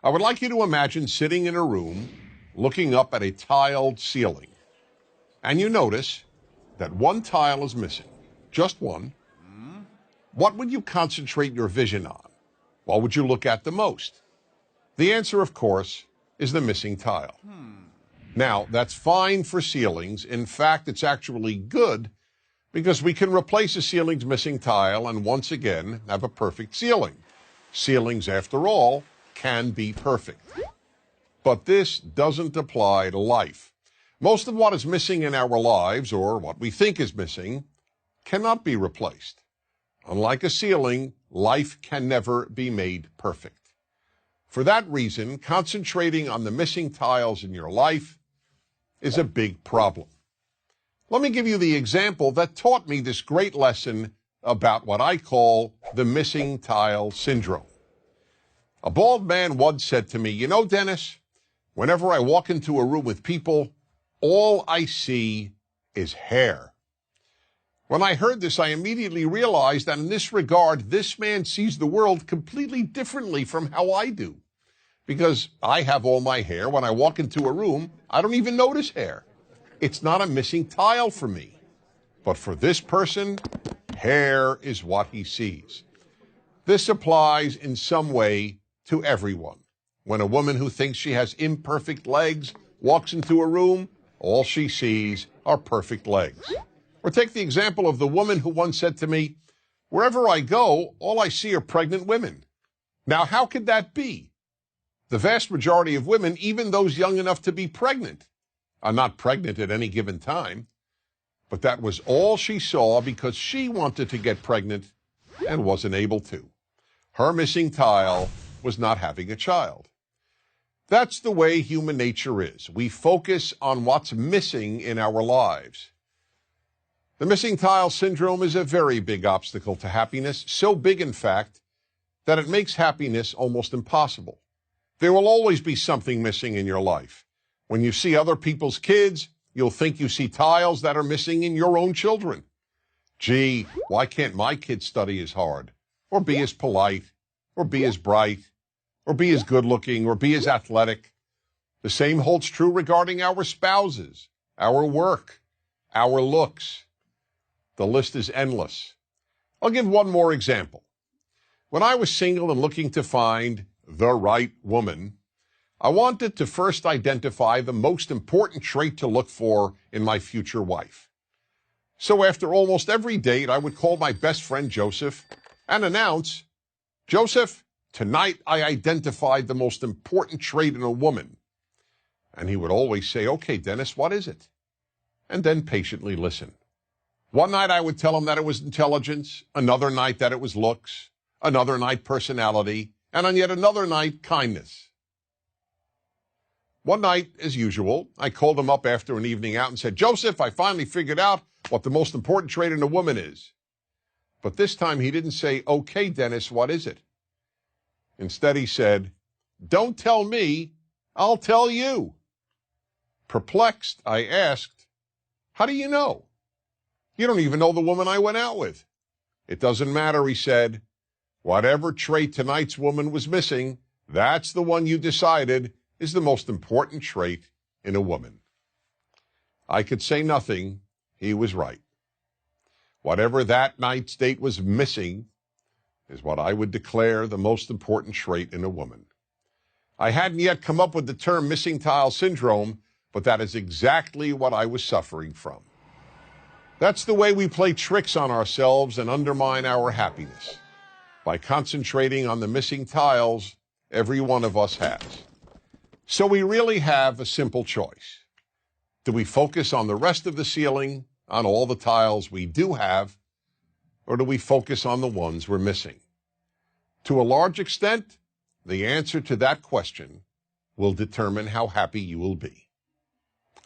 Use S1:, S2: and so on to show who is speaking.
S1: I would like you to imagine sitting in a room looking up at a tiled ceiling, and you notice that one tile is missing, just one. What would you concentrate your vision on? What would you look at the most? The answer, of course, is the missing tile. Now, that's fine for ceilings. In fact, it's actually good because we can replace a ceiling's missing tile and once again have a perfect ceiling. Ceilings, after all, can be perfect. But this doesn't apply to life. Most of what is missing in our lives, or what we think is missing, cannot be replaced. Unlike a ceiling, life can never be made perfect. For that reason, concentrating on the missing tiles in your life is a big problem. Let me give you the example that taught me this great lesson about what I call the missing tile syndrome. A bald man once said to me, "You know, Dennis, whenever I walk into a room with people, all I see is hair." When I heard this, I immediately realized that in this regard, this man sees the world completely differently from how I do. Because I have all my hair. When I walk into a room, I don't even notice hair. It's not a missing tile for me. But for this person, hair is what he sees. This applies in some way to everyone. When a woman who thinks she has imperfect legs walks into a room, all she sees are perfect legs. Or take the example of the woman who once said to me, "Wherever I go, all I see are pregnant women." Now, how could that be? The vast majority of women, even those young enough to be pregnant, are not pregnant at any given time. But that was all she saw because she wanted to get pregnant and wasn't able to. Her missing tile was not having a child. That's the way human nature is. We focus on what's missing in our lives. The missing tile syndrome is a very big obstacle to happiness, so big, in fact, that it makes happiness almost impossible. There will always be something missing in your life. When you see other people's kids, you'll think you see tiles that are missing in your own children. Gee, why can't my kid study as hard, or be as polite, or be as bright, or be as good-looking, or be as athletic? The same holds true regarding our spouses, our work, our looks. The list is endless. I'll give one more example. When I was single and looking to find the right woman, I wanted to first identify the most important trait to look for in my future wife. So after almost every date, I would call my best friend Joseph and announce, "Joseph, tonight I identified the most important trait in a woman." And he would always say, "Okay, Dennis, what is it?" And then patiently listen. One night I would tell him that it was intelligence, another night that it was looks, another night personality, and on yet another night kindness. One night, as usual, I called him up after an evening out and said, "Joseph, I finally figured out what the most important trait in a woman is." But this time he didn't say, "Okay, Dennis, what is it?" Instead he said, "Don't tell me, I'll tell you." Perplexed, I asked, "How do you know? You don't even know the woman I went out with." "It doesn't matter," he said. "Whatever trait tonight's woman was missing, that's the one you decided is the most important trait in a woman." I could say nothing. He was right. Whatever that night's date was missing is what I would declare the most important trait in a woman. I hadn't yet come up with the term missing tile syndrome, but that is exactly what I was suffering from. That's the way we play tricks on ourselves and undermine our happiness, by concentrating on the missing tiles every one of us has. So we really have a simple choice. Do we focus on the rest of the ceiling, on all the tiles we do have, or do we focus on the ones we're missing? To a large extent, the answer to that question will determine how happy you will be.